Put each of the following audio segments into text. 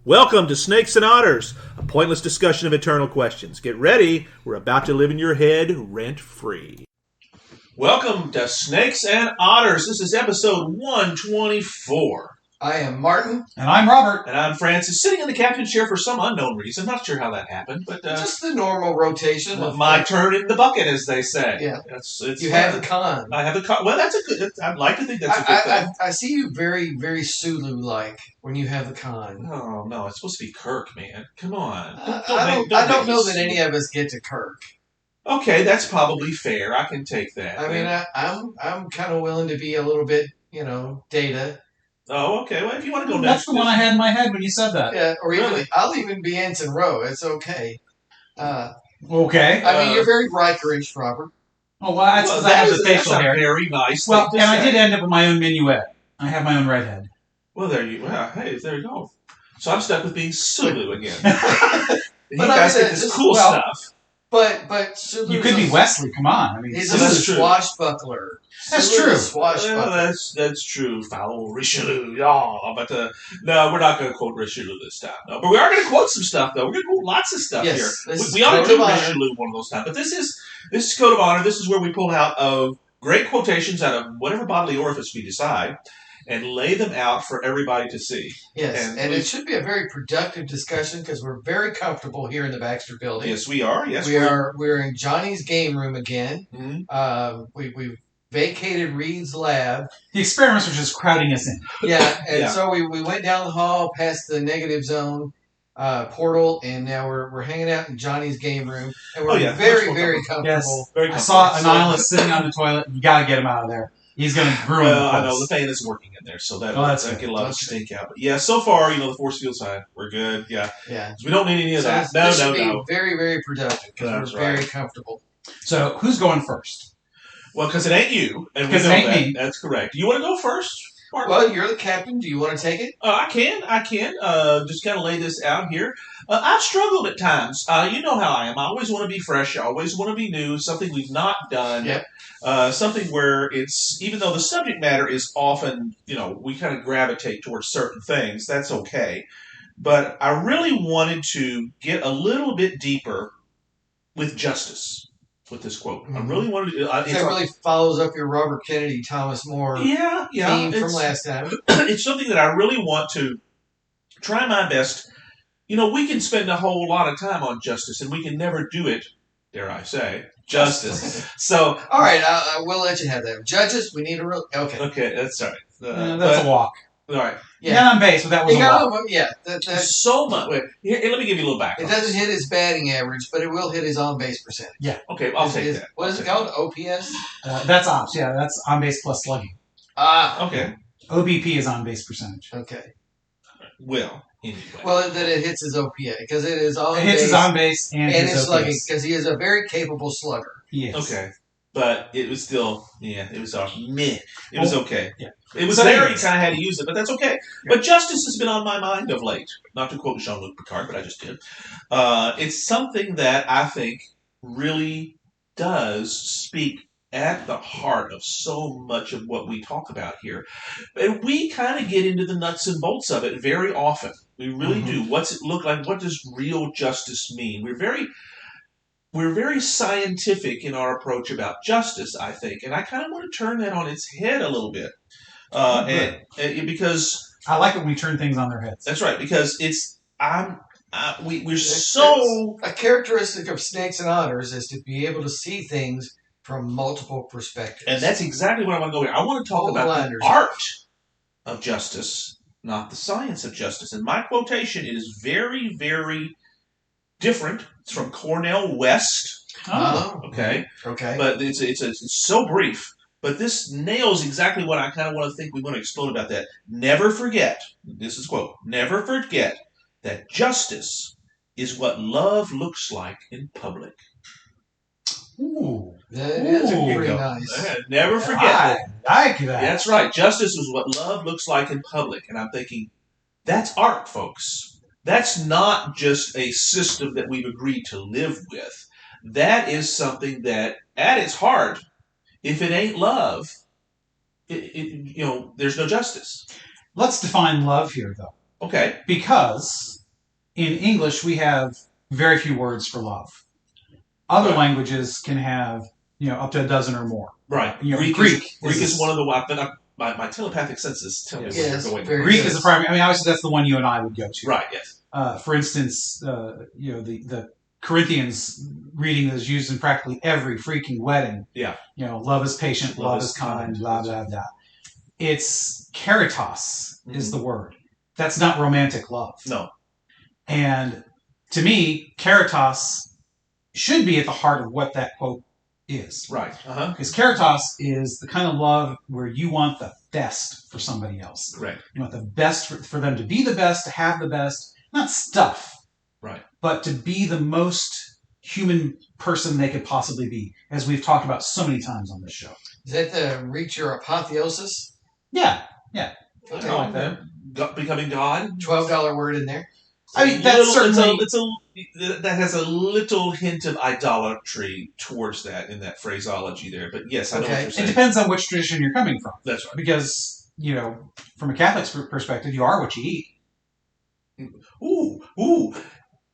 Welcome to Snakes and Otters, a pointless discussion of eternal questions. Get ready, we're about to live in your head rent-free. Welcome to Snakes and Otters. This is episode 124. I am Martin. And I'm Robert. And I'm Francis, sitting in the captain's chair for some unknown reason. Not sure how that happened, but... just the normal rotation. My turn in the bucket, as they say. Yeah. It's you have the con. I have the con. Well, that's a good... I'd like to think that's a good thing. I see you very, very Sulu-like when you have the con. Oh, no, it's supposed to be Kirk, man. Come on. I don't know that any of us get to Kirk. Okay, that's probably fair. I can take that. I mean, I'm kind of willing to be a little bit, Data. Oh, okay. Well, if you want to go That's the one I had in my head when you said that. Yeah, or even Really? I'll even be Ensign Rowe. It's okay. Okay. I mean, you're very Rikerish, Robert. Oh, well, that's because I have the facial hair. Very nice. Well, and I did end up with my own minuet. I have my own redhead. Well, there you go. So I'm stuck with being Sulu again. You But guys I mean, get this cool stuff. But Sulu's You could be Wesley. Come on. I mean, He's that's a true. swashbuckler. That's Sulu's true. a swashbuckler. Well, that's true. Foul Richelieu. Yeah, but no, we're not going to quote Richelieu this time. No, but we are going to quote some stuff, though. We're going to quote lots of stuff Yes, here. this is We ought to Code do of Honor. Richelieu one of those times. But this is Code of Honor. This is where we pull out of great quotations out of whatever bodily orifice we decide and lay them out for everybody to see. Yes, and it should be a very productive discussion because we're very comfortable here in the Baxter Building. Yes, we are. Yes, We're in Johnny's game room again. Mm-hmm. We've vacated Reed's lab. The experiments are just crowding us in. Yeah, and Yeah. so we went down the hall past the negative zone portal, and now we're hanging out in Johnny's game room, and we're very, much more very comfortable. comfortable. Yes. Very I saw a comfortable. nihilist sitting on the toilet. You got to get him out of there. He's going to ruin Well, the I know place. the fan isn't working in there, so that that's that good. get a lot of Okay. stink out. But yeah, so far, the force field side, we're good. Yeah, Yeah. we don't need any of So that. this No, should no. be very, very productive because That's we're very right. comfortable. So, who's going first? Well, because it ain't you, and we 'Cause it know ain't that. me. That's correct. You want to go first, Mark? Well, you're the captain. Do you want to take it? I can. Just kind of lay this out here. I've struggled at times. You know how I am. I always want to be fresh. I always want to be new. Something we've not done. Yep. Something where it's, even though the subject matter is often, we kind of gravitate towards certain things. That's okay. But I really wanted to get a little bit deeper with justice with this quote. I Mhm. really wanted to. That really follows up your Robert Kennedy, Thomas More yeah. theme from it's- last time. It's something that I really want to try my best. We can spend a whole lot of time on justice, and we can never do it, dare I say, justice. So, All right, I will let you have that. Judges, we need a real... Okay. okay, that's all right. That's a walk. All right. You got on base, but that was You a got walk. him, yeah. That, So much. Wait, here, let me give you a little it background. doesn't hit his batting average, but it will hit his on-base percentage. Okay, I'll take that. What is it called? OPS? That's ops. Yeah, that's on base plus slugging. Okay. OBP is on base percentage. Okay. Well, anyway. Well, that it hits his OPA, because it is on It hits his on base and and his his slugging, OPS. because he is a very capable slugger. He is. Okay. But it was still, it was meh. It was okay. Yeah. It was So there, you anyways. kind of had to use it, but that's okay. But justice has been on my mind of late. Not to quote Jean-Luc Picard, but I just did. It's something that I think really does speak at the heart of so much of what we talk about here. And we kind of get into the nuts and bolts of it very often. We really do. What's it look like? What does real justice mean? We're very scientific in our approach about justice, I think, and I kind of want to turn that on its head a little bit, and because I like it when we turn things on their heads. that's right. Because we're so A characteristic of Snakes and Otters is to be able to see things from multiple perspectives. and that's exactly what I want to go here. I want to talk Pull the about blinders. the art of justice, not the science of justice. And my quotation is very, very different. It's from Cornell West. Oh. Okay. Okay. But it's so brief. But this nails exactly what I kind of want to think we want to explode about that. Never forget, this is a quote, never forget that justice is what love looks like in public. Ooh. That is Ooh. pretty Go. nice. Never forget I like that. That's right. Justice is what love looks like in public. And I'm thinking, that's art, folks. That's not just a system that we've agreed to live with. That is something that, at its heart, if it ain't love, there's no justice. Let's define love here, though. Okay. Because in English we have very few words for love. Other languages can have, up to a dozen or more. Right. Greek is one of the. My telepathic senses tell me where you're going. Greek is the primary. I mean, obviously that's the one you and I would go to. Right. Yes. For instance, the Corinthians reading is used in practically every freaking wedding. Yeah. Love is patient, love is kind, blah blah blah. It's caritas is the word. That's not romantic love. No. And to me, caritas should be at the heart of what that quote is. Right. Because caritas is the kind of love where you want the best for somebody else. Correct. You want the best for them to be the best, to have the best, not stuff. Right. But to be the most human person they could possibly be, as we've talked about so many times on this show. Is that the reach your apotheosis? Yeah. Okay. I like that. Becoming God. $12 word in there. I mean, that's certainly... that has a little hint of idolatry towards that in that phraseology there. But yes, I know what you're saying. It depends on which tradition you're coming from. That's right. Because, from a Catholic's perspective, you are what you eat. Ooh.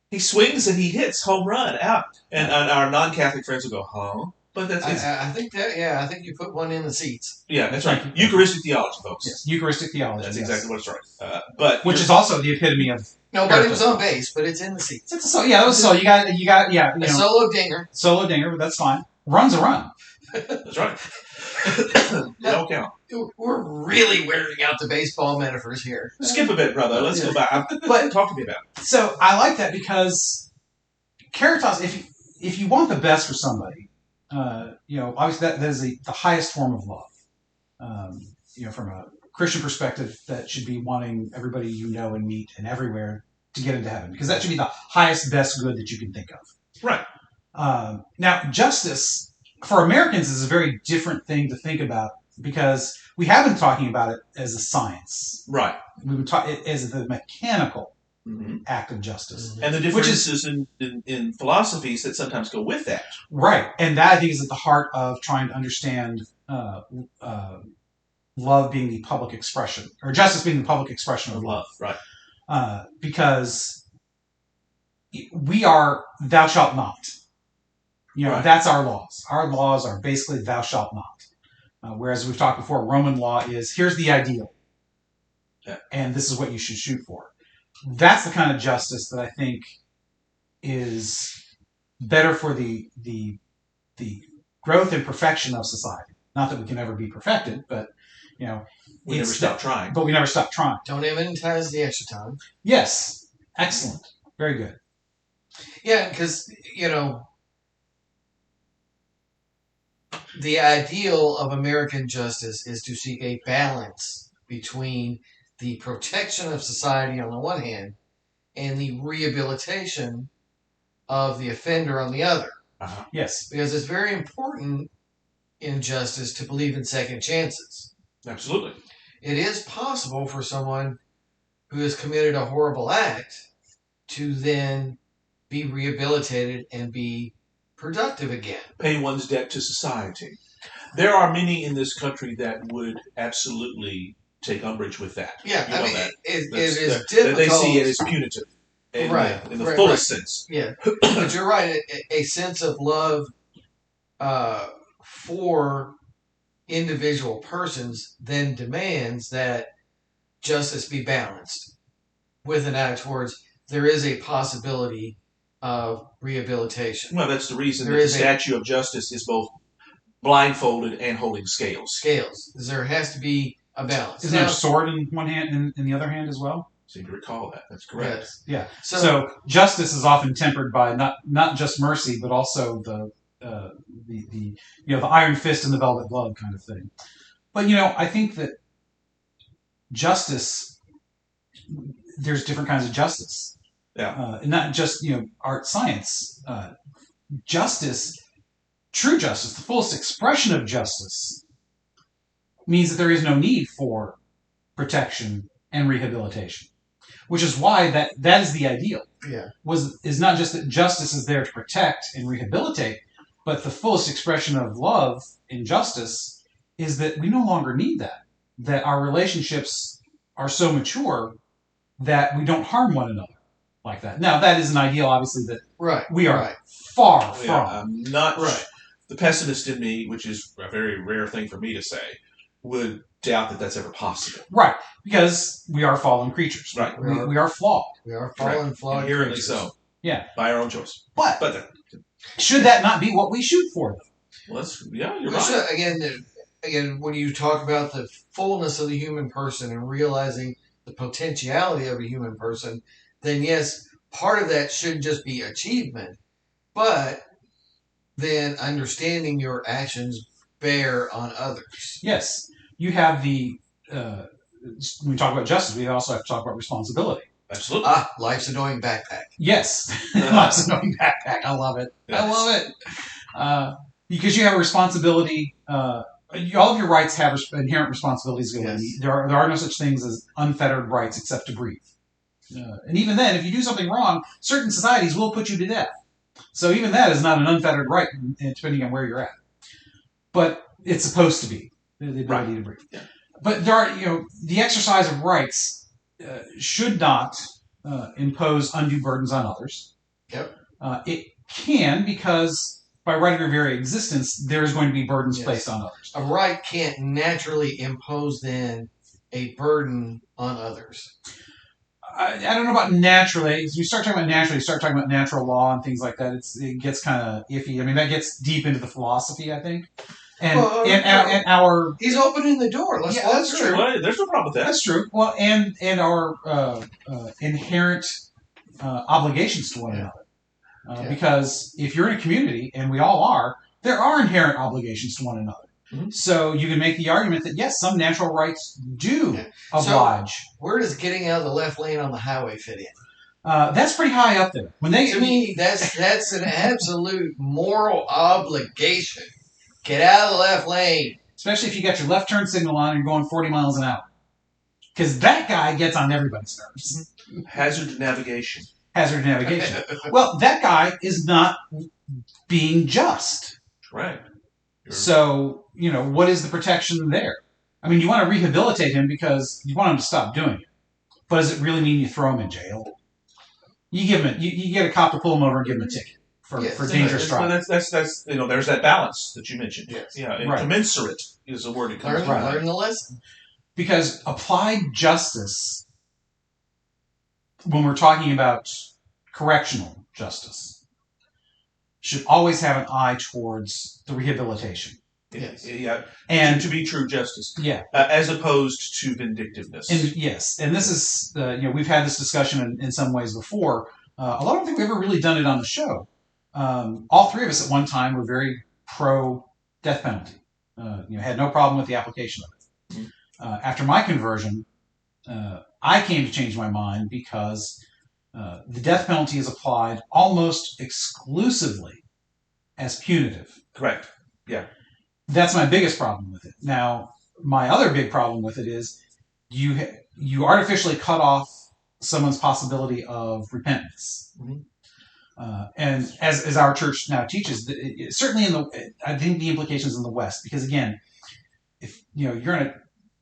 He swings and he hits, home run, out. And our non-Catholic friends will go, huh? But that's I think I think you put one in the seats. Yeah, that's right. Eucharistic theology, folks. Yes, Eucharistic theology. That's exactly what it's right. Which is also the epitome of... Nobody was on base, but it's in the seats. It's that was so. You got a solo dinger. Solo dinger, that's fine. Run's a run. That's right. Don't count. We're really wearing out the baseball metaphors here. Skip a bit, brother. Let's go back. But talk to me about it. So I like that because caritas, if you want the best for somebody, obviously that is the highest form of love. From a Christian perspective, that should be wanting everybody you know and meet and everywhere to get into heaven, because that should be the highest, best good that you can think of. Right. Now, justice for Americans is a very different thing to think about, because we have been talking about it as a science. Right. We've been talking as the mechanical act of justice. And the differences in philosophies that sometimes go with that. Right. And that, I think, is at the heart of trying to understand love being the public expression, or justice being the public expression of love. Right. Because we are thou shalt not. Right. That's our laws. Our laws are basically thou shalt not. Whereas we've talked before, Roman law is here's the ideal. Yeah. And this is what you should shoot for. That's the kind of justice that I think is better for the growth and perfection of society. Not that we can ever be perfected, but we never stop trying. But we never stop trying. Don't immunize the extra time. Yes. Excellent. Very good. Yeah, because, the ideal of American justice is to seek a balance between the protection of society on the one hand and the rehabilitation of the offender on the other. Yes. Because it's very important in justice to believe in second chances. Absolutely. It is possible for someone who has committed a horrible act to then be rehabilitated and be productive again. Pay one's debt to society. There are many in this country that would absolutely take umbrage with that. Yeah, that. It is difficult. They see it as punitive. In the fullest sense. Yeah. But you're right. A sense of love for individual persons then demands that justice be balanced with an eye towards there is a possibility of rehabilitation. Well, that's the reason that the statue of justice is both blindfolded and holding scales. There has to be a balance. Isn't there a sword in one hand and in the other hand as well? Seem to recall that. That's correct. Yes. Yeah. So justice is often tempered by not just mercy, but also the iron fist and the velvet glove kind of thing. But I think that justice, there's different kinds of justice. Yeah. And not just art, science. Justice, true justice, the fullest expression of justice, means that there is no need for protection and rehabilitation. Which is why that is the ideal. Yeah. Is not just that justice is there to protect and rehabilitate, but the fullest expression of love in justice is that we no longer need that. That our relationships are so mature that we don't harm one another like that. Now, that is an ideal, obviously, that Right. we are Right. far Oh, yeah, from. I'm not Right. the pessimist in me, which is a very rare thing for me to say, would doubt that that's ever possible. Right, because we are fallen creatures. Right. We are flawed. We are fallen, flawed Inherently creatures. so. Yeah. By our own choice. But But should that not be what we shoot for, though? well, you're We right. should, again, when you talk about the fullness of the human person and realizing the potentiality of a human person, then yes, part of that should just be achievement, but then understanding your actions bear on others. Yes. You have the, when we talk about justice, we also have to talk about responsibility. Absolutely. Life's annoying backpack. Yes. Life's annoying backpack. I love it. Yes. I love it. Because you have a responsibility, all of your rights have inherent responsibilities going on. Yes. There are no such things as unfettered rights except to breathe. And even then, if you do something wrong, certain societies will put you to death. So even that is not an unfettered right, depending on where you're at. But it's supposed to be the ability to breathe. Yeah. But there are, the exercise of rights should not impose undue burdens on others. Yep. It can, because by right of your very existence, there is going to be burdens Yes. placed on others. A right can't naturally impose then a burden on others. I don't know about naturally. As you start talking about naturally, you start talking about natural law and things like that. It gets kind of iffy. I mean, that gets deep into the philosophy, I think. And and our He's opening the door. Let's that's true. Well, there's no problem with that. That's true. Well, and our inherent obligations to one another. Because if you're in a community, and we all are, there are inherent obligations to one another. Mm-hmm. So you can make the argument that yes, some natural rights do oblige. So where does getting out of the left lane on the highway fit in? That's pretty high up there. To me, that's an absolute moral obligation. Get out of the left lane. Especially if you got your left turn signal on and you're going 40 miles an hour. Because that guy gets on everybody's nerves. Hazard navigation. Hazard navigation. Well, that guy is not being just. Right. So, what is the protection there? I mean, you want to rehabilitate him because you want him to stop doing it. But does it really mean you throw him in jail? You give him you get a cop to pull him over and give him a ticket for dangerous driving. Well, that's there's that balance that you mentioned. Yes. Yeah, Right. Commensurate is a word that comes Learn the lesson. Because applied justice, when we're talking about correctional justice, should always have an eye towards the rehabilitation. Yes. Yeah, And to be true justice. Yeah. As opposed to vindictiveness. And yes, and this is, we've had this discussion in some ways before. Although I don't think we've ever really done it on the show. All three of us at one time were very pro death penalty. Had no problem with the application of it. Mm-hmm. After my conversion, I came to change my mind because the death penalty is applied almost exclusively as punitive. Correct. Yeah. That's my biggest problem with it. Now, my other big problem with it is you artificially cut off someone's possibility of repentance. Mm-hmm. And as our church now teaches, certainly I think the implications in the West, because again, if you're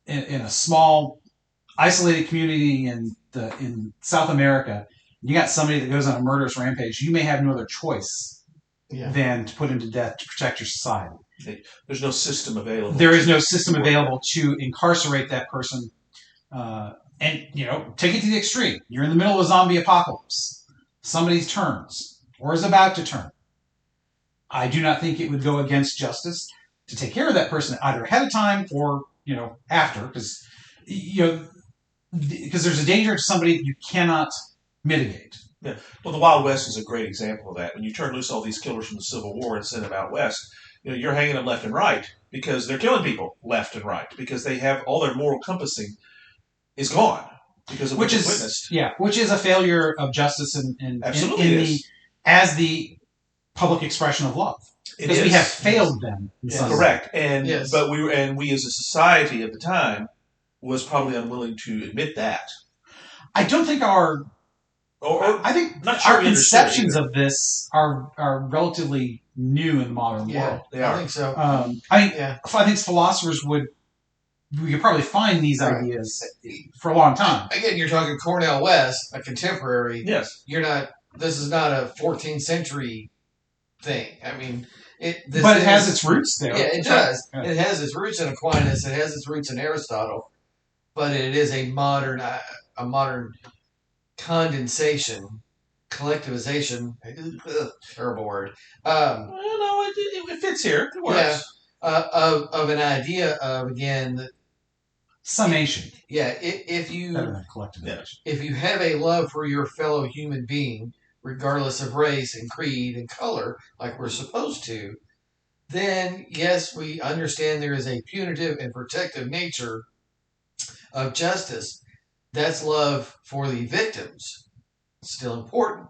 in a small, isolated community in South America, you got somebody that goes on a murderous rampage, you may have no other choice than to put him to death to protect your society. There's no system available. There is no system available to incarcerate that person. And, take it to the extreme. You're in the middle of a zombie apocalypse. Somebody turns or is about to turn. I do not think it would go against justice to take care of that person either ahead of time or, after. Because there's a danger to somebody that you cannot mitigate. Yeah. Well, the Wild West is a great example of that. When you turn loose all these killers from the Civil War and send them out west, you're hanging them left and right because they're killing people left and right because they have all their moral compassing is gone because of what you've witnessed. Yeah, which is a failure of justice as the public expression of love. Because we have failed them. Correct. And but we as a society at the time was probably unwilling to admit that. I don't think our conceptions of this are relatively new in the modern world. They are. I think so. I think philosophers would we could probably find these Right. ideas for a long time. Again, you're talking Cornell West, a contemporary. Yes. This is not a 14th century thing. I mean, But it has its roots there. Yeah, it does. Right. It has its roots in Aquinas. It has its roots in Aristotle. But it is a modern condensation, collectivization. Terrible word. Well, no, it fits here. It works. Yeah, of an idea of, again, summation. Yeah, if you collectivization. If you have a love for your fellow human being, regardless of race and creed and color, like we're supposed to, then yes, we understand there is a punitive and protective nature of justice. That's love for the victims. It's still important.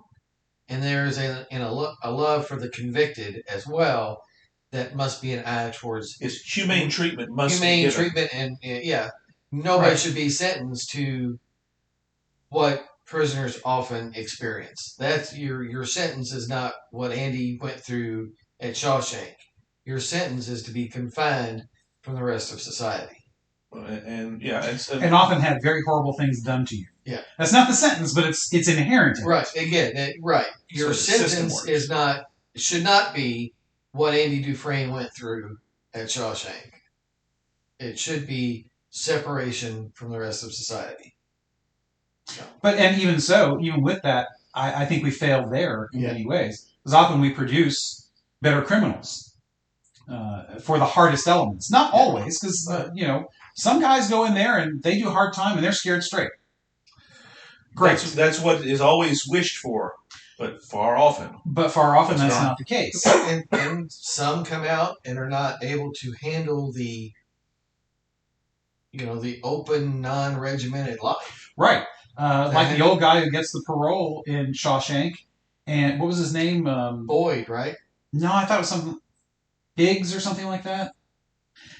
And there is a love for the convicted as well that must be an eye towards... It's humane treatment must be humane given. treatment, and nobody should be sentenced to what prisoners often experience. That's your sentence is not what Andy went through at Shawshank. Your sentence is to be confined from the rest of society. And often had very horrible things done to you. Yeah, that's not the sentence, but it's inherent. Right. Again, right. Your sentence should not be what Andy Dufresne went through at Shawshank. It should be separation from the rest of society. But even with that, I think we failed there in many ways. Because often we produce better criminals for the hardest elements. Not always, because some guys go in there and they do hard time and they're scared straight. Great. That's what is always wished for, but far often that's not the case. And some come out and are not able to handle the open, non-regimented life. Right. Like the old guy who gets the parole in Shawshank. And what was his name? Boyd, right? No, I thought it was something... Biggs or something like that.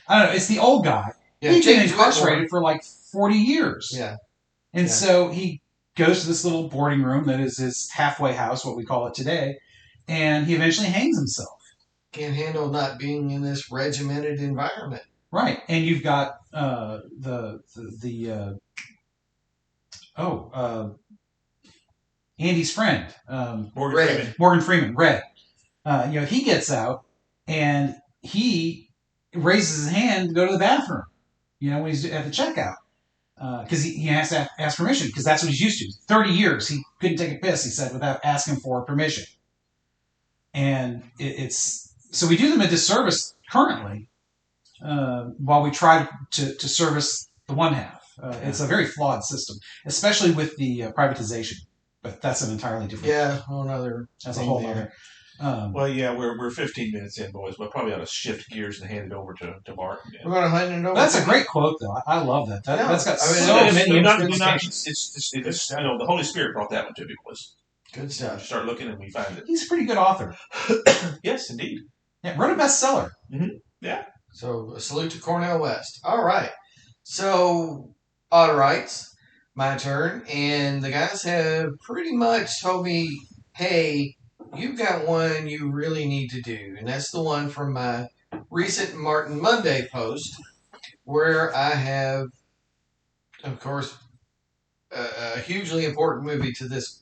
I don't know. It's the old guy. Yeah, he's been incarcerated for like 40 years. Yeah. And so he goes to this little boarding room that is his halfway house, what we call it today, and he eventually hangs himself. Can't handle not being in this regimented environment. Right. And you've got Andy's friend, Morgan Freeman, Red. He gets out and he raises his hand to go to the bathroom, when he's at the checkout. Because he has to ask permission, because that's what he's used to. 30 years, he couldn't take a piss, he said, without asking for permission. And so we do them a disservice currently, while we try to service the one half. It's a very flawed system, especially with the privatization. But that's an entirely different. Yeah, that's a whole other. We're 15 minutes in, boys. We'll probably ought to shift gears and hand it over to Mark. We're going to hand it over. That's a great quote, though. I love that. That's got many. It's the Holy Spirit brought that one to me, boys. Good stuff. We start looking and we find it. He's a pretty good author. Yes, indeed. Yeah, wrote a bestseller. Mm-hmm. Yeah. So a salute to Cornell West. All right. So auto rights, my turn, and the guys have pretty much told me, hey, you've got one you really need to do, and that's the one from my recent Martin Monday post, where I have, of course, a hugely important movie to this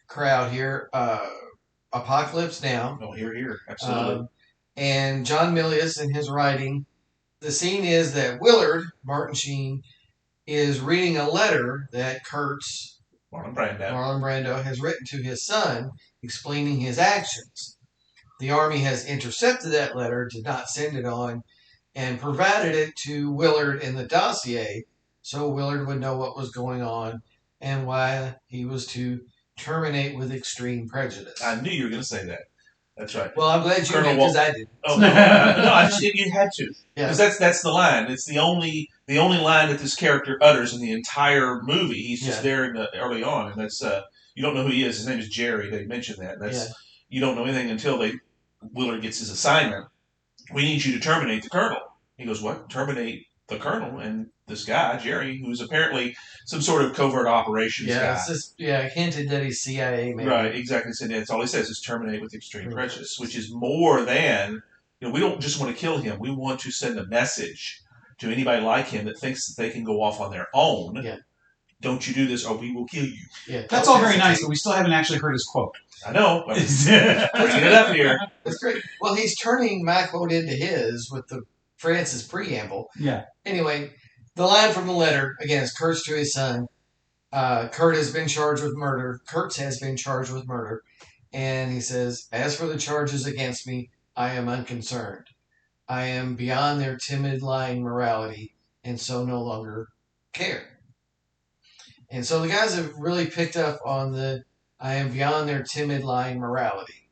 crowd here, Apocalypse Now. Oh, here, absolutely. And John Milius in his writing, the scene is that Willard, Martin Sheen, is reading a letter that Marlon Brando has written to his son, explaining his actions. The Army has intercepted that letter, did not send it on, and provided it to Willard in the dossier, so Willard would know what was going on and why he was to terminate with extreme prejudice. I knew you were going to say that. That's right. Well, I'm glad you did, because I did. Oh, no, I just did. You had to. Because Yeah. that's the line. It's the only line that this character utters in the entire movie. He's just there early on, and that's you don't know who he is. His name is Jerry. They mentioned that. That's you don't know anything until Willard gets his assignment. We need you to terminate the colonel. He goes, what? Terminate the colonel? And this guy, Jerry, who's apparently some sort of covert operations guy. Hinted that he's CIA, maybe. Right, exactly. So that's all he says is terminate with extreme prejudice, which is more than, we don't just want to kill him. We want to send a message to anybody like him that thinks that they can go off on their own. Yeah. Don't you do this, or we will kill you. Yeah, That's all very nice, but we still haven't actually heard his quote. I know. I'm bringing it up here. That's great. Well, he's turning my quote into his with the Francis preamble. Yeah. Anyway, the line from the letter, again, is Kurtz to his son. Kurtz has been charged with murder. And he says, as for the charges against me, I am unconcerned. I am beyond their timid, lying morality, and so no longer care. And so the guys have really picked up on the I am beyond their timid, lying morality.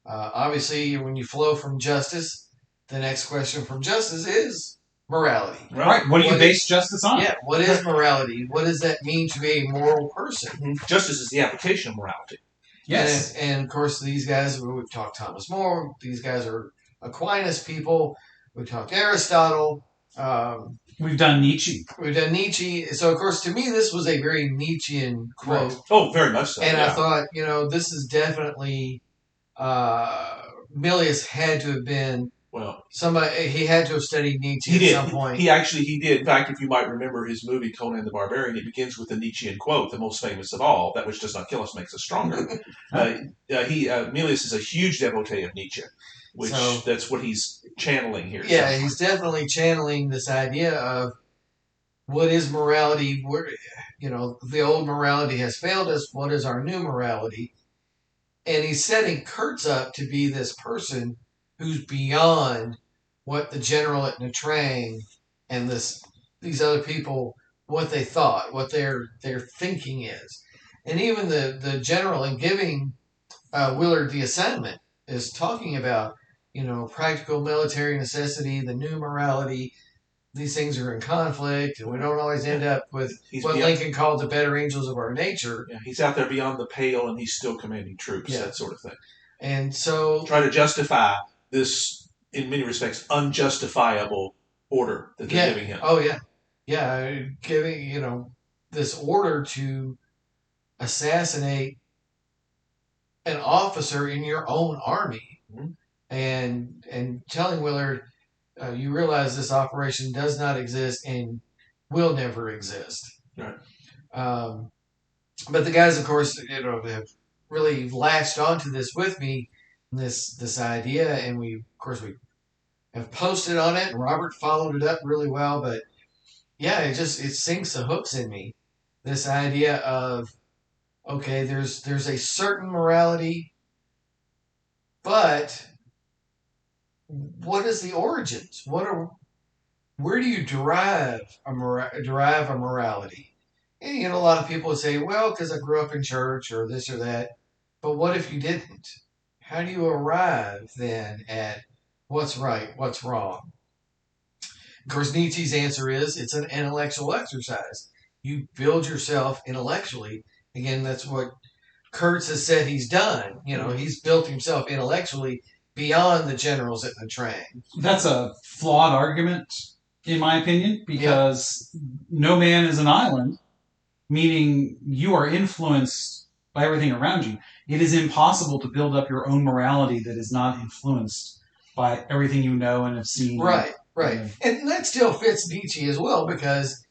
Obviously, when you flow from justice, the next question from justice is morality. Right. What do you base justice on? Yeah. What is morality? What does that mean to be a moral person? Justice is the application of morality. Yes. And of course, these guys, we've talked Thomas More. These guys are Aquinas people. We've talked Aristotle. We've done Nietzsche. So, of course, to me, this was a very Nietzschean quote. Right. Oh, very much so. And I thought, this is definitely Milius had to have been somebody. He had to have studied Nietzsche at some point. He did. In fact, if you might remember his movie Conan the Barbarian, it begins with the Nietzschean quote, the most famous of all: "That which does not kill us makes us stronger." Milius is a huge devotee of Nietzsche, that's what he's channeling here. Yeah, he's definitely channeling this idea of what is morality. Where the old morality has failed us. What is our new morality? And he's setting Kurtz up to be this person who's beyond what the general at Natrang and these other people, what they thought, what their thinking is. And even the general, in giving Willard the assignment, is talking about, practical military necessity, the new morality. These things are in conflict, and we don't always end up with Lincoln called the better angels of our nature. Yeah, he's out there beyond the pale, and he's still commanding troops, that sort of thing. And so try to justify this, in many respects, unjustifiable order that they're giving him. Oh, yeah. Yeah, giving, this order to assassinate an officer in your own army. Mm-hmm. And telling Willard, you realize this operation does not exist and will never exist. Right. But the guys, of course, have really latched onto this with me, this idea, and we have posted on it, and Robert followed it up really well. But yeah, it sinks the hooks in me. This idea of, okay, there's a certain morality, but what is the origins? Where do you derive a morality? And a lot of people would say, well, because I grew up in church or this or that. But what if you didn't? How do you arrive then at what's right, what's wrong? Of course, Nietzsche's answer is it's an intellectual exercise. You build yourself intellectually. Again, that's what Kurtz has said he's done. He's built himself intellectually beyond the generals at Natrang. That's a flawed argument, in my opinion, because no man is an island, meaning you are influenced by everything around you. It is impossible to build up your own morality that is not influenced by everything you know and have seen. Right. And that still fits Nietzsche as well, because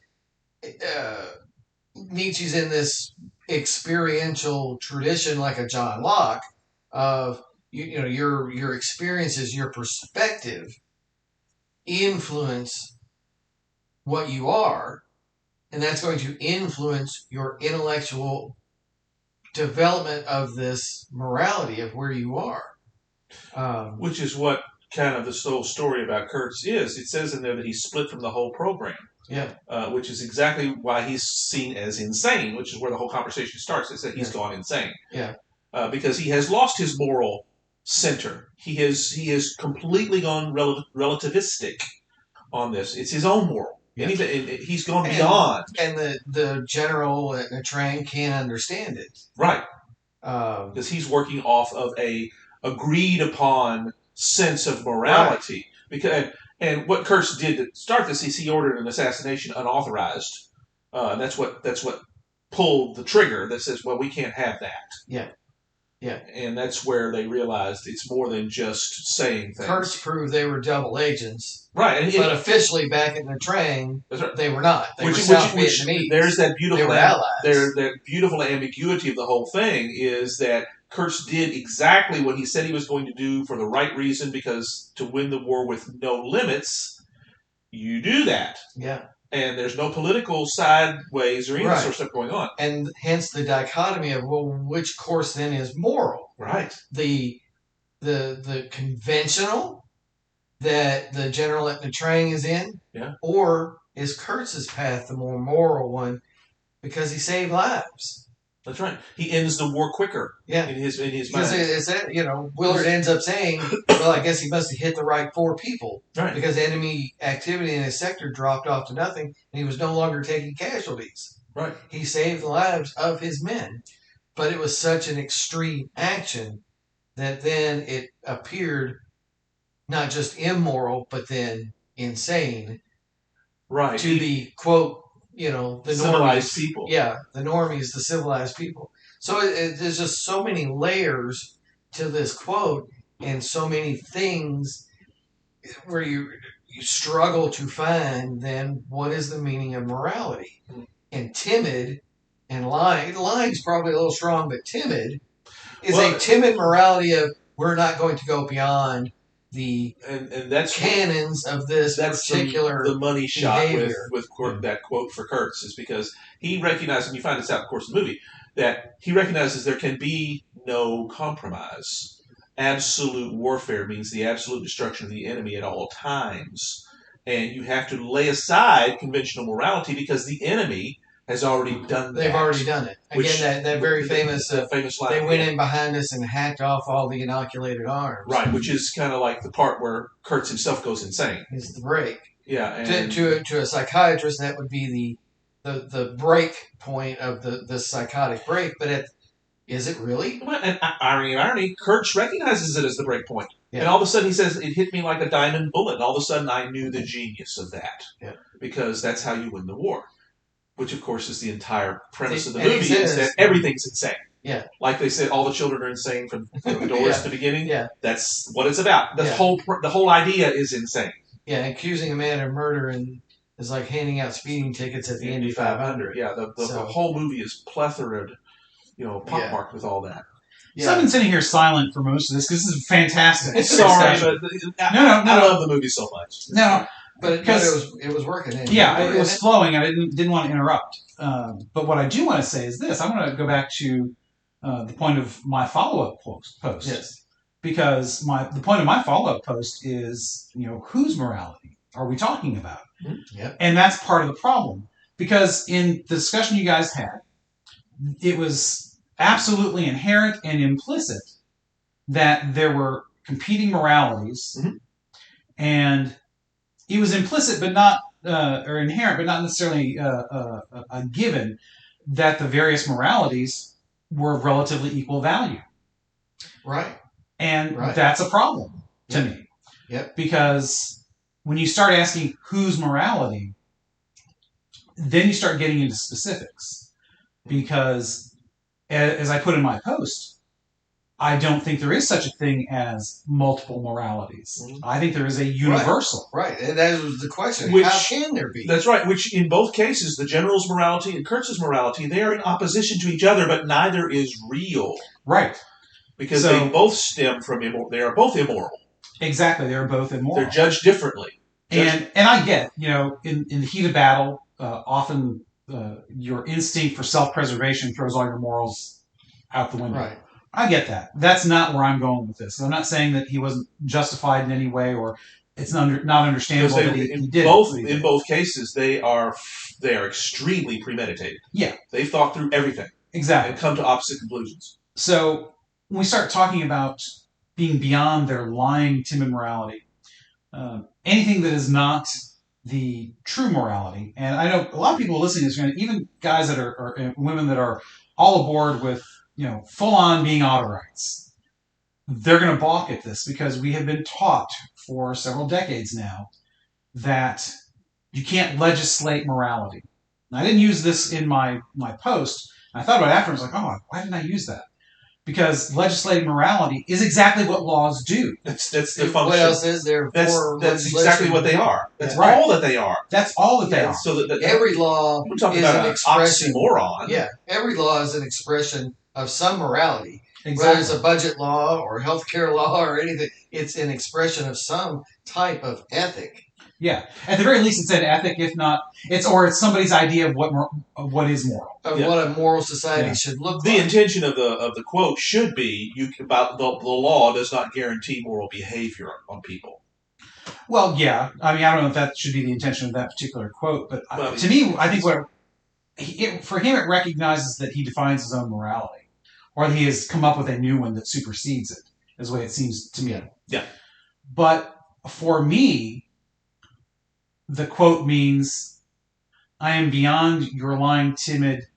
Nietzsche's in this experiential tradition like a John Locke of your experiences, your perspective influence what you are, and that's going to influence your intellectual development of this morality of where you are. Which is what kind of the whole story about Kurtz is. It says in there that he's split from the whole program. Yeah. Which is exactly why he's seen as insane, which is where the whole conversation starts. It's that he's gone insane. Yeah. Because he has lost his moral center. He has completely gone relativistic on this. It's his own moral. Yeah. He's gone beyond. And the general at Natrang can't understand it. Right. Because he's working off of a agreed upon sense of morality. Right. And what Kurtz did to start this is he ordered an assassination unauthorized. That's what pulled the trigger that says, well, we can't have that. Yeah. Yeah. And that's where they realized it's more than just saying things. Kurtz proved they were double agents. Right. And but officially back in the train, right. They were not. They were South Vietnamese. There's that beautiful, they were allies. That beautiful ambiguity of the whole thing is that Kurtz did exactly what he said he was going to do for the right reason, because to win the war with no limits, you do that. Yeah. And there's no political sideways or any sort of stuff going on. And hence the dichotomy of, well, which course then is moral? Right. The conventional that the general at Trang is in? Yeah. Or is Kurtz's path the more moral one because he saved lives? That's right. He ends the war quicker. Yeah. In his mind. Because Willard ends up saying, well, I guess he must have hit the right 4 people. Right. Because enemy activity in his sector dropped off to nothing, and he was no longer taking casualties. Right. He saved the lives of his men. But it was such an extreme action that then it appeared not just immoral, but then insane. Right. To the, quote, the civilized normies. People. Yeah, the normies, the civilized people. So there's just so many layers to this quote, and so many things where you struggle to find then what is the meaning of morality. And timid and lying. Lying's probably a little strong, but timid is a timid morality of we're not going to go beyond the and that's canons of this particular the money shot behavior. with that quote for Kurtz is because he recognized, and you find this out, of course, in the movie, that he recognizes there can be no compromise. Absolute warfare means the absolute destruction of the enemy at all times, and you have to lay aside conventional morality because the enemy has already done that. They've already done it. Again, that very famous line. They went in behind us and hacked off all the inoculated arms. Right, which is kind of like the part where Kurtz himself goes insane. Is the break. Yeah. And to a psychiatrist, that would be the break point of the psychotic break. But is it really? Well, and irony, Kurtz recognizes it as the break point. Yeah. And all of a sudden he says, it hit me like a diamond bullet. And all of a sudden I knew the genius of that. Yeah. Because that's how you win the war. Which, of course, is the entire premise of the movie, is that everything's insane. Yeah. Like they said, all the children are insane from the doors to the beginning. Yeah. That's what it's about. The whole idea is insane. Yeah, accusing a man of murder is like handing out speeding tickets at the Indy 500. Yeah, the whole movie is plethora, pockmarked with all that. Yeah. So I've been sitting here silent for most of this because this is fantastic. Sorry, but I love the movie so much. No. But it was working. It was flowing. I didn't want to interrupt. But what I do want to say is this. I want to go back to the point of my follow-up post. Yes. Because the point of my follow-up post is, whose morality are we talking about? Mm-hmm. Yep. And that's part of the problem. Because in the discussion you guys had, it was absolutely inherent and implicit that there were competing moralities, and it was implicit, but not, or inherent, but not necessarily a given that the various moralities were of relatively equal value. Right. And that's a problem to me. Yep. Because when you start asking whose morality, then you start getting into specifics. Because, as I put in my post, I don't think there is such a thing as multiple moralities. I think there is a universal. Right. And that was the question. How can there be? That's right. Which in both cases, the general's morality and Kurtz's morality, they are in opposition to each other, but neither is real. Right. Because they both stem from they are both immoral. Exactly. They are both immoral. They're judged differently. And I get, in the heat of battle, often your instinct for self-preservation throws all your morals out the window. Right. I get that. That's not where I'm going with this. I'm not saying that he wasn't justified in any way, or it's not understandable that he did. In both cases, they are extremely premeditated. Yeah, they've thought through everything exactly and come to opposite conclusions. So when we start talking about being beyond their lying, timid morality, anything that is not the true morality, and I know a lot of people listening to this, even guys that are women that are all aboard with full on being auto rights, they're going to balk at this because we have been taught for several decades now that you can't legislate morality. And I didn't use this in my post. I thought about it after. I was like, oh, why didn't I use that? because legislating morality is exactly what laws do. That's the function. What else is there? That's exactly what they are. That's Right. all that they are. That's all that they Yeah, are. So that Every law we're talking is about an an expression. oxymoron. Yeah, every law is an expression of some morality. Exactly. Whether it's a budget law or healthcare law or anything, it's an expression of some type of ethic. Yeah, at the very least, it's an ethic. If not, it's somebody's idea of what is moral. Of what a moral society should look like. The intention of the quote should be about the law does not guarantee moral behavior on people. Well, yeah. I mean, I don't know if that should be the intention of that particular quote, but to me, I think for him, it recognizes that he defines his own morality, or that he has come up with a new one that supersedes it, is the way it seems to me. Yeah. But for me, the quote means, I am beyond your lying, timid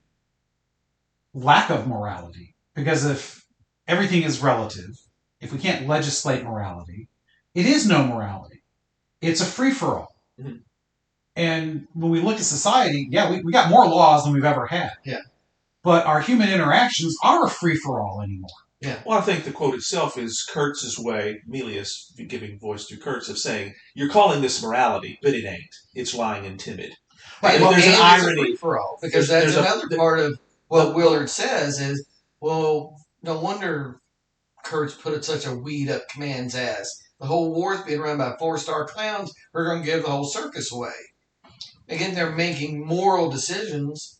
lack of morality. Because if everything is relative, if we can't legislate morality, it is no morality. It's a free-for-all. Mm-hmm. And when we look at society, we got more laws than we've ever had. Yeah. But our human interactions aren't a free-for-all anymore. Yeah. Well, I think the quote itself is Kurtz's way, Milius giving voice to Kurtz, of saying, you're calling this morality, but it ain't. It's lying and timid. Right. There's an irony. For all, because that's another part of what Willard says is, well, no wonder Kurtz put such a weed up command's ass. The whole war's being run by 4-star clowns. We're going to give the whole circus away. Again, they're making moral decisions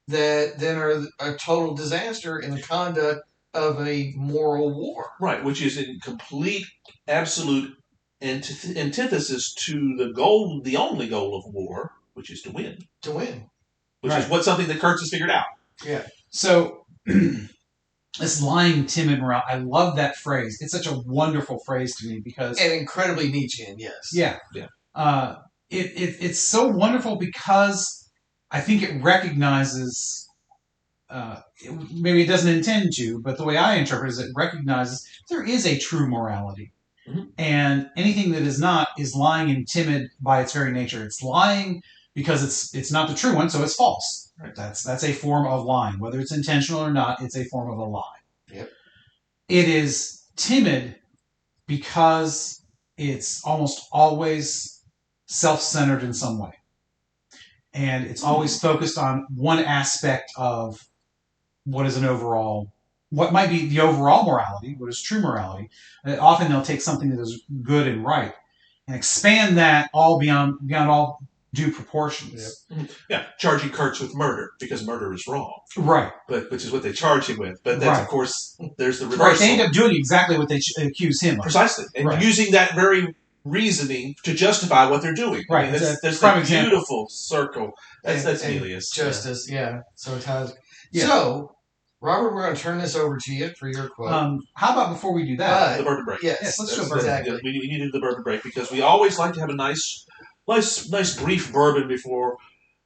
that then are a total disaster in the conduct of a moral war. Right, which is in complete, absolute antithesis to the goal, the only goal of war, which is to win. To win. Which is something that Kurtz has figured out. Yeah. So, this lying, timid morale, I love that phrase. It's such a wonderful phrase to me because... And incredibly Nietzschean, yes. Yeah. Yeah. It's so wonderful because I think it recognizes... maybe it doesn't intend to, but the way I interpret it is it recognizes there is a true morality. Mm-hmm. And anything that is not is lying and timid by its very nature. It's lying because it's not the true one, so it's false. Right. That's a form of lying. Whether it's intentional or not, it's a form of a lie. Yep. It is timid because it's almost always self-centered in some way. And it's always focused on one aspect of what is what might be the overall morality, what is true morality. And often they'll take something that is good and right and expand that all beyond all due proportions. Yep. Yeah, charging Kurtz with murder because murder is wrong. Right. But which is what they charge him with. But that's, of course, there's the reversal. Right, they end up doing exactly what they accuse him of. Precisely. And using that very reasoning to justify what they're doing. Right. I mean, that's a beautiful circle. That's Milius. Justice, yeah. So it has... Yeah. So, Robert, we're going to turn this over to you for your quote. How about before we do that? The bourbon break. Yes, let's do a bourbon exactly. break. We needed the bourbon break because we always like to have a nice brief bourbon before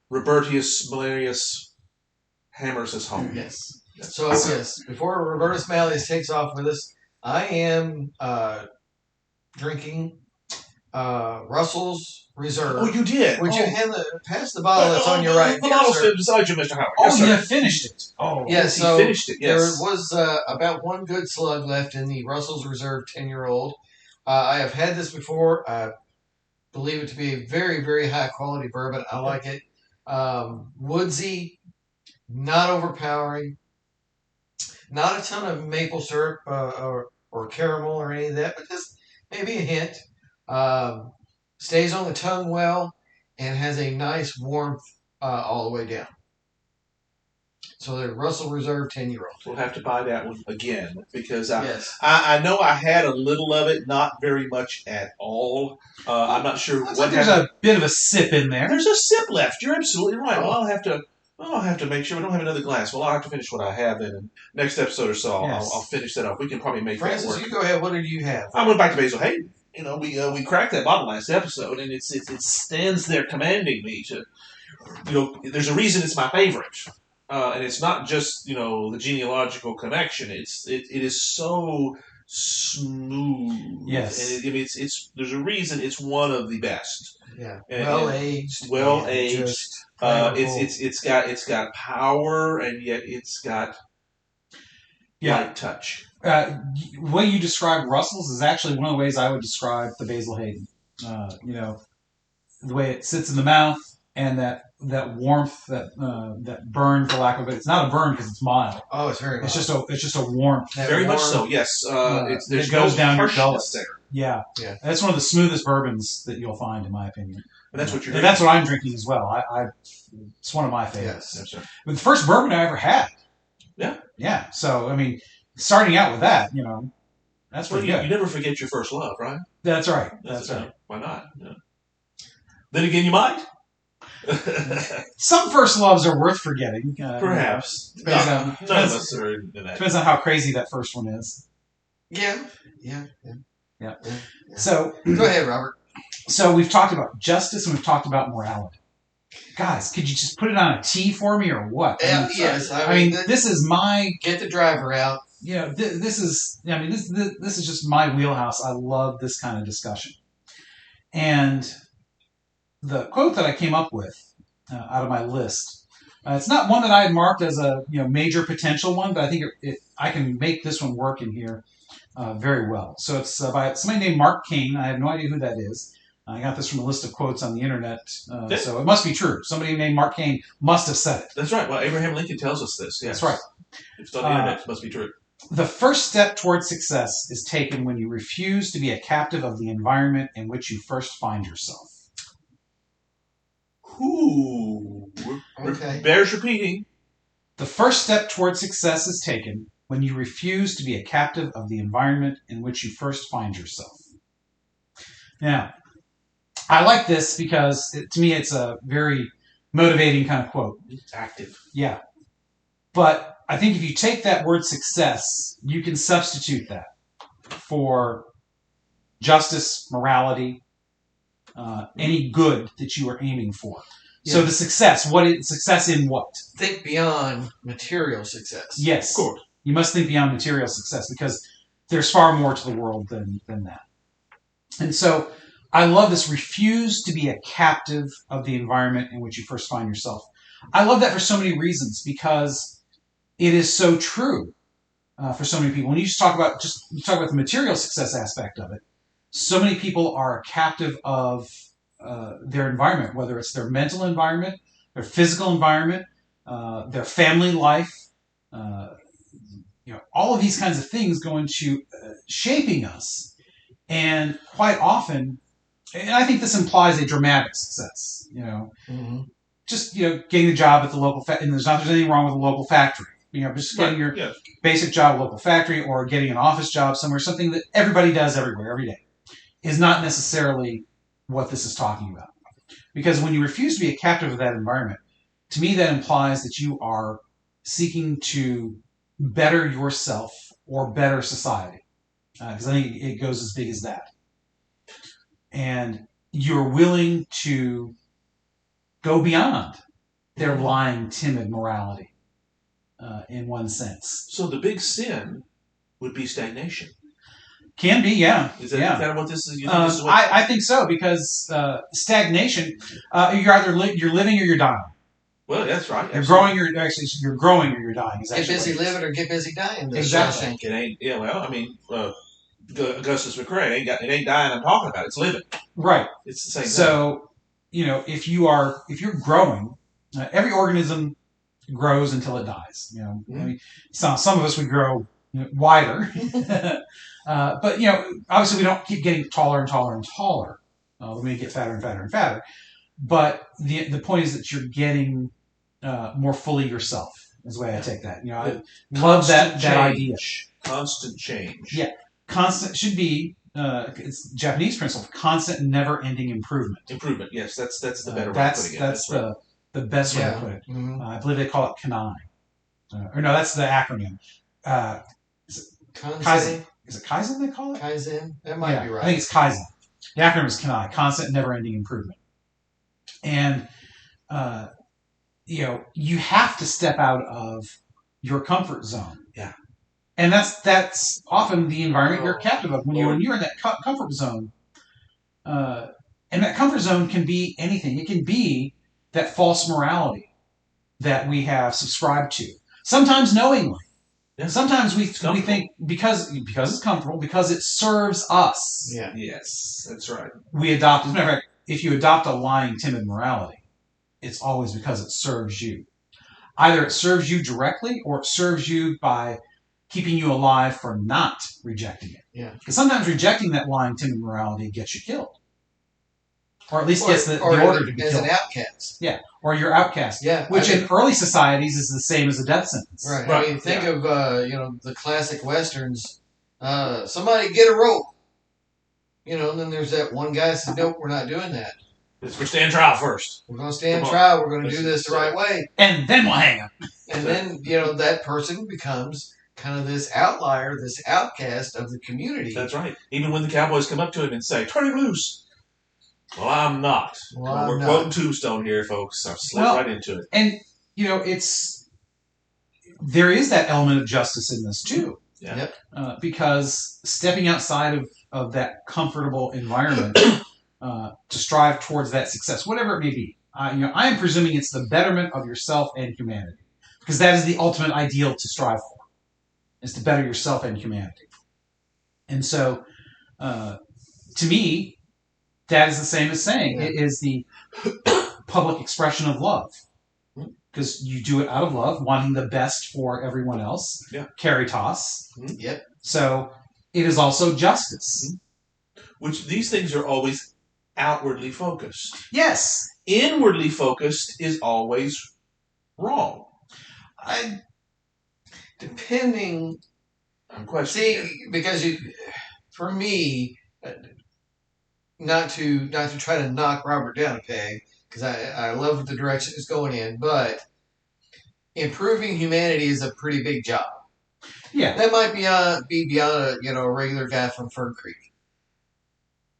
Robertius Malarius hammers us home. Yes. So, yes, before Robertus Malleus takes off with us, I am drinking Russell's Reserve. Oh, you did? Would you pass the bottle that's on your right? The bottle's beside you, Mr. Howard. Oh, you have finished it. Oh, yes. He finished it, yes. There was about one good slug left in the Russell's Reserve 10-year-old. I have had this before. I believe it to be a very, very high-quality bourbon. I like it. Woodsy, not overpowering. Not a ton of maple syrup or caramel or any of that, but just maybe a hint. Stays on the tongue well and has a nice warmth all the way down. So the Russell Reserve 10-year-old. We'll have to buy that one again because I know I had a little of it, not very much at all. I'm not sure what. There's a bit of a sip in there. There's a sip left. You're absolutely right. Well, I'll have to make sure we don't have another glass. Well, I'll have to finish what I have then. And next episode or so, I'll finish that up. We can probably make Francis, that work. you go ahead. What did you have? I went back to Basil Hayden. You know, we cracked that bottle last episode, and it stands there commanding me to, there's a reason it's my favorite, and it's not just the genealogical connection. It is so smooth. Yes, and there's a reason it's one of the best. Yeah, well aged. It's got power, and yet it's got light touch. The way you described Russell's is actually one of the ways I would describe the Basil Hayden. The way it sits in the mouth and that warmth, that burn, for lack of it. It's not a burn because it's mild. Oh, it's very mild. It's just a warmth. Very much so. Yes. There's it goes no down your harshness gullet. there. Yeah. Yeah. That's one of the smoothest bourbons that you'll find, in my opinion. And that's what you're And drinking. that's what I'm drinking as well. It's one of my favorites. Yes. Yes, sir. But the first bourbon I ever had. Yeah. Yeah. So, I mean, starting out with that, that's Well, pretty you good. never forget your first love, right? That's right. That's right. Why not? Yeah. Then again, you might. Some first loves are worth forgetting. Perhaps. Depends No, on- none of depends- us are in that. Depends on how crazy that first one is. Yeah. So, Go ahead, Robert. so we've talked about justice and we've talked about morality. Guys, could you just put it on a T for me or what? Yes. I mean, this is my, get the driver out. this is just my wheelhouse. I love this kind of discussion. And the quote that I came up with out of my list, it's not one that I had marked as a major potential one, but I think I can make this one work in here very well. So it's by somebody named Mark Cain. I have no idea who that is. I got this from a list of quotes on the internet, so it must be true. Somebody named Mark Cain must have said it. That's right. Well, Abraham Lincoln tells us this. Yes. That's right. If it's on the internet, it must be true. The first step toward success is taken when you refuse to be a captive of the environment in which you first find yourself. Ooh. Okay. Bears repeating. The first step toward success is taken when you refuse to be a captive of the environment in which you first find yourself. Now, I like this because, to me, it's a very motivating kind of quote. It's active. Yeah. But I think if you take that word success, you can substitute that for justice, morality, any good that you are aiming for. Yeah. So the success, success in what? Think beyond material success. Yes. Of course. You must think beyond material success because there's far more to the world than that. And so I love this, refuse to be a captive of the environment in which you first find yourself. I love that for so many reasons because it is so true for so many people. When you talk about the material success aspect of it, so many people are captive of their environment, whether it's their mental environment, their physical environment, their family life. All of these kinds of things go into shaping us, and quite often, and I think this implies a dramatic success. Mm-hmm. Just getting a job at the local and there's anything wrong with a local factory. Just getting your basic job at a local factory or getting an office job somewhere, something that everybody does everywhere, every day, is not necessarily what this is talking about. Because when you refuse to be a captive of that environment, to me that implies that you are seeking to better yourself or better society. Because I think it goes as big as that. And you're willing to go beyond their lying, timid morality in one sense. So the big sin would be stagnation. Can be, yeah. Is that, yeah. is that what this is? You think this is what I think so because stagnation, you're either you're living or you're dying. Well, that's right. You're growing or you're growing or you're dying. Get busy living or get busy dying. Exactly. It ain't. Yeah. Well, I mean, Augustus McCrae it ain't dying. I'm talking about. It's living. Right. It's the same thing. So if you're growing, every organism grows until it dies. Mm-hmm. I mean, some of us we grow wider, but obviously we don't keep getting taller and taller and taller. We get fatter and fatter and fatter. But the point is that you're getting more fully yourself. Is the way I take that. I love that idea. Constant change. Yeah, constant should be. It's Japanese principle: constant, never-ending improvement. Improvement. Yes, that's the better way of putting it. That's the best way to put it. Mm-hmm. I believe they call it Kanai. Or no, that's the acronym. Kaizen. Is it Kaizen they call it? Kaizen. That might be right. I think it's Kaizen. The acronym is Kanai, constant, never-ending improvement. And, you have to step out of your comfort zone. Yeah. And that's often the environment you're captive of. When you're in that comfort zone, and that comfort zone can be anything. It can be that false morality that we have subscribed to, sometimes knowingly. Yeah. Sometimes we think because it's comfortable, because it serves us. Yeah. Yes, that's right. We adopt. As a matter of fact, if you adopt a lying, timid morality, it's always because it serves you. Either it serves you directly, or it serves you by keeping you alive for not rejecting it. Yeah. Because sometimes rejecting that lying, timid morality gets you killed. Or at least gets the order to be as killed. an outcast. Yeah, or you're outcast. Yeah, which in early societies is the same as a death sentence. Right. Right. I mean, think of the classic westerns. Somebody get a rope. And then there's that one guy that says, "Nope, we're not doing that. We're stand trial first. We're going to stand trial. We're going to do this the right way." And then we'll hang him. And then that person becomes kind of this outlier, this outcast of the community. That's right. Even when the cowboys come up to him and say, "Turn him loose." Well, I'm not. We're quoting Tombstone here, folks. I've slipped right into it. And, there is that element of justice in this, too. Yeah. Because stepping outside of that comfortable environment to strive towards that success, whatever it may be, I am presuming it's the betterment of yourself and humanity. Because that is the ultimate ideal to strive for, is to better yourself and humanity. And so, to me, that is the same as saying it is the public expression of love. Because you do it out of love, wanting the best for everyone else. Yeah. Caritas. Yep. So it is also justice. Which these things are always outwardly focused. Yes. Inwardly focused is always wrong. Depending. I'm questioning. See, because for me, not to try to knock Robert down a peg, because I love the direction it's going in, but improving humanity is a pretty big job. Yeah. That might be beyond a regular guy from Fern Creek.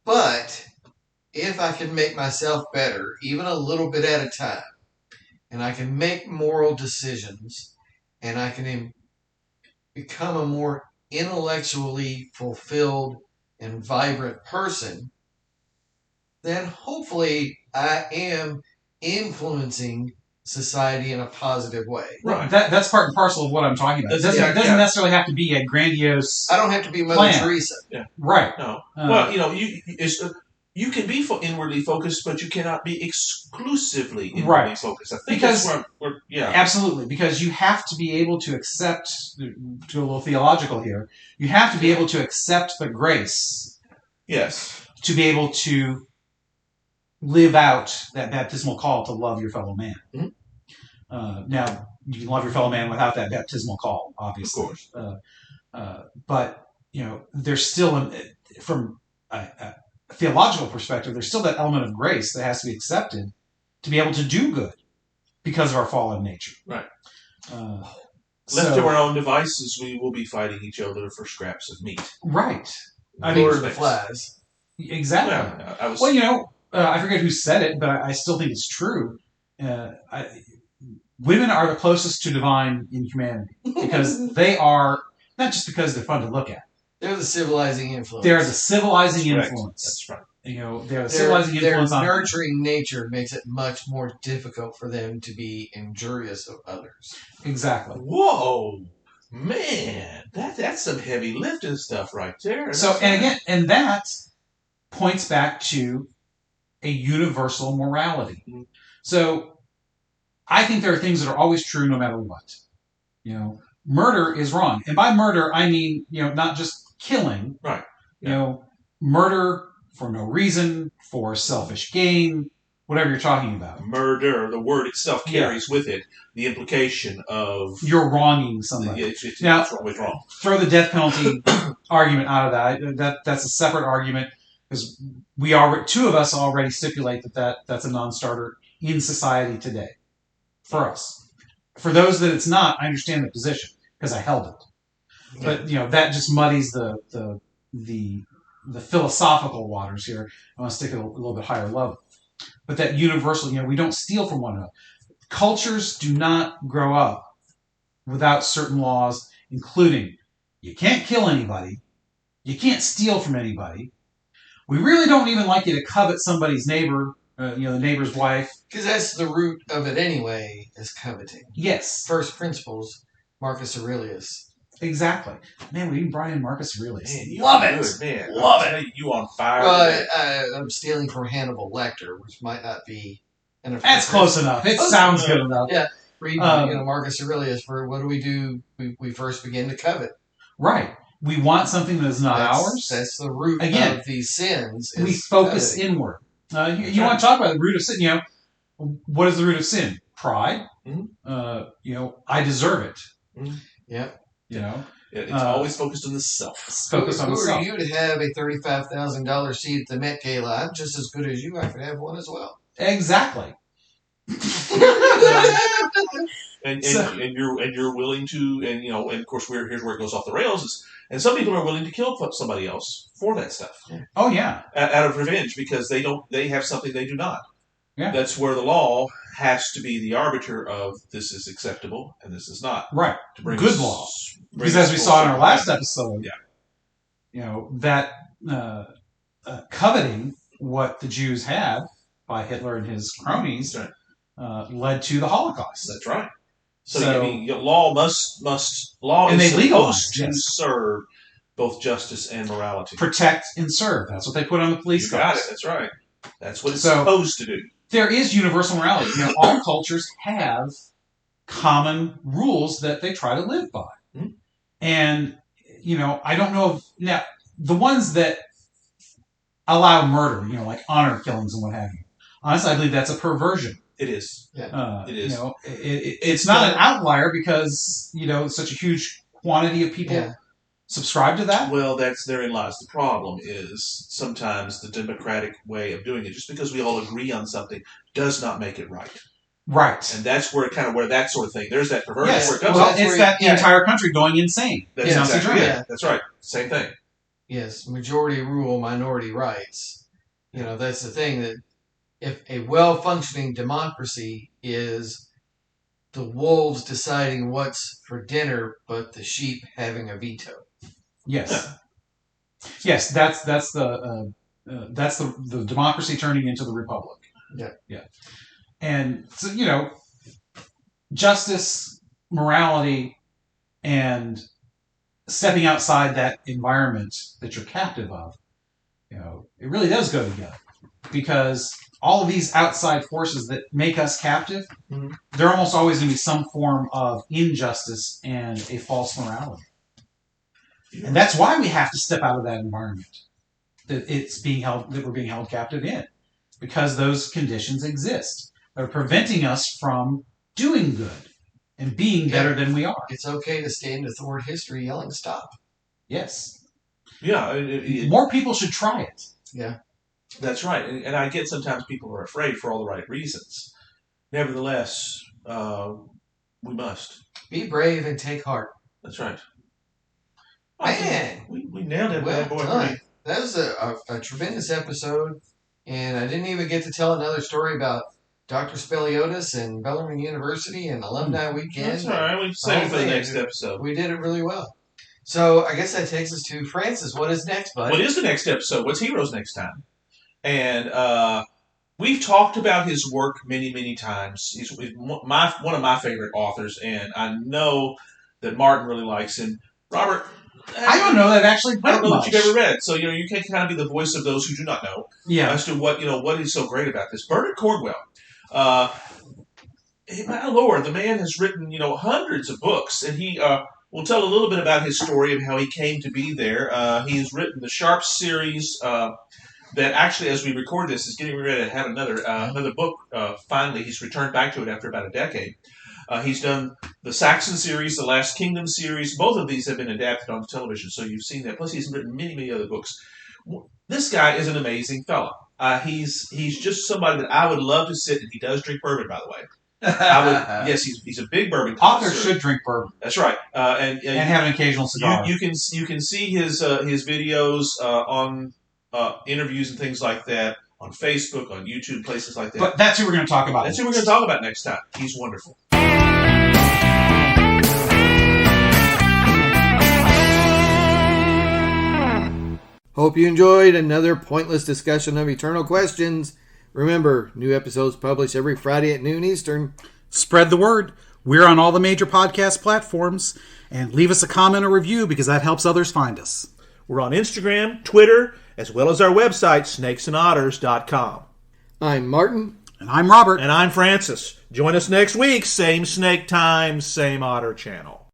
But if I can make myself better, even a little bit at a time, and I can make moral decisions, and I can become a more intellectually fulfilled and vibrant person, then hopefully I am influencing society in a positive way. Right. That's part and parcel of what I'm talking about. It doesn't necessarily have to be a grandiose I don't have to be Mother Teresa. Yeah. Right. No. You can be inwardly focused, but you cannot be exclusively inwardly focused. I think that's where absolutely, because you have to be able to accept, to go a little theological here, you have to be able to accept the grace. Yes. To be able to live out that baptismal call to love your fellow man. Mm-hmm. Now, you can love your fellow man without that baptismal call, obviously. Of course. But, there's still, from a theological perspective, there's still that element of grace that has to be accepted to be able to do good because of our fallen nature. Right. Left to our own devices, we will be fighting each other for scraps of meat. Right. Lord of the Flies. Exactly. Yeah, I forget who said it, but I still think it's true. Women are the closest to divine in humanity because they are, not just because they're fun to look at. They're the civilizing influence. They're the civilizing That's influence. That's right. They're the civilizing influence. Their nurturing nature makes it much more difficult for them to be injurious of others. Exactly. Whoa, man, that's some heavy lifting stuff right there. So, and that points back to a universal morality. Mm-hmm. So, I think there are things that are always true no matter what. Murder is wrong, and by murder I mean not just killing. Right. Murder for no reason, for selfish gain, whatever you're talking about. Murder, the word itself carries with it the implication of you're wronging somebody. It's always wrong. Throw the death penalty argument out of that's a separate argument because two of us already stipulate that's a non-starter in society today for us. For those that it's not, I understand the position because I held it. But that just muddies the philosophical waters here. I want to stick at a little bit higher level. But that universal, we don't steal from one another. Cultures do not grow up without certain laws, including you can't kill anybody, you can't steal from anybody. We really don't even like you to covet somebody's neighbor, the neighbor's wife. Because that's the root of it anyway, is coveting. Yes. First principles, Marcus Aurelius. Exactly. Man, we brought in Marcus Aurelius. Man, you Love are it. good, man. Love it. You on fire. Well, I'm stealing from Hannibal Lecter, which might not be an That's close enough. It sounds good enough. Yeah. Read, Marcus Aurelius for what do we do? We first begin to covet. Right. We want something that is not ours. That's the root of these sins. We focus inward. You want to talk about the root of sin? What is the root of sin? Pride. Mm-hmm. I deserve it. Mm-hmm. Yeah. It's always focused on the self. Focus on the self. Who are you to have a $35,000 seat at the Met Gala? I'm just as good as you. I could have one as well. Exactly. and you're willing to, and of course here's where it goes off the rails and some people are willing to kill somebody else for that stuff. Oh yeah, out of revenge because they have something they do not. Yeah, that's where the law has to be the arbiter of this is acceptable and this is not. Right, to bring good law. Because as we saw in our last episode, that coveting what the Jews had by Hitler and his cronies led to the Holocaust. That's right. So law must and they supposed to serve both justice and morality. Protect and serve. That's what they put on the police cars. Got it. That's right. That's what it's supposed to do. There is universal morality. All cultures have common rules that they try to live by. Mm-hmm. And, I don't know now, the ones that allow murder, like honor killings and what have you. Honestly, I believe that's a perversion. It is. Yeah. It is. It's not an outlier because, such a huge quantity of people subscribe to that. Well, therein lies the problem is sometimes the democratic way of doing it, just because we all agree on something, does not make it right. Right. And that's where that sort of thing, there's that perversion yes. where it comes well, it's that the entire country going insane. That's exactly it. That's right. Same thing. Yes. Majority rule, minority rights. That's the thing that if a well-functioning democracy is the wolves deciding what's for dinner, but the sheep having a veto. Yes. Yes, that's the democracy turning into the republic. Yeah. Yeah. And so, justice, morality, and stepping outside that environment that you're captive of, it really does go together. Because all of these outside forces that make us captive, they're almost always going to be some form of injustice and a false morality. And that's why we have to step out of that environment that we're being held captive in, because those conditions exist. They're preventing us from doing good and being better than we are. It's okay to stand athwart history yelling stop. Yes. Yeah. More people should try it. Yeah. That's right. And I get sometimes people are afraid for all the right reasons. Nevertheless, we must. Be brave and take heart. That's right. Man, we nailed it. Well done. That was a tremendous episode, and I didn't even get to tell another story about Dr. Speliotis and Bellarmine University and Alumni Weekend. That's all right. We'll save it for the next episode. We did it really well. So I guess that takes us to Francis. What is next, bud? What is the next episode? What's Heroes next time? And we've talked about his work many, many times. He's one of my favorite authors, and I know that Martin really likes him. Robert, I don't know that actually. I don't know that you've ever read, so you can kind of be the voice of those who do not know. Yeah. As to what is so great about this. Bernard Cornwell. My Lord, the man has written hundreds of books, and he will tell a little bit about his story of how he came to be there. He has written the Sharp series. That actually, as we record this, is getting ready to have another book. Finally, he's returned back to it after about a decade. He's done the Saxon series, the Last Kingdom series. Both of these have been adapted onto television, so you've seen that. Plus, he's written many, many other books. This guy is an amazing fellow. He's just somebody that I would love to sit, and he does drink bourbon, by the way. Yes, he's a big bourbon connoisseur. Authors should drink bourbon. That's right, and have an occasional cigar. You can see his videos on interviews and things like that on Facebook, on YouTube, places like that. But that's who we're going to talk about. That's who we're going to talk about next time. He's wonderful. Hope you enjoyed another pointless discussion of eternal questions. Remember, new episodes published every Friday at noon Eastern. Spread the word. We're on all the major podcast platforms, and leave us a comment or review because that helps others find us. We're on Instagram, Twitter, as well as our website, snakesandotters.com. I'm Martin. And I'm Robert. And I'm Francis. Join us next week, same snake time, same otter channel.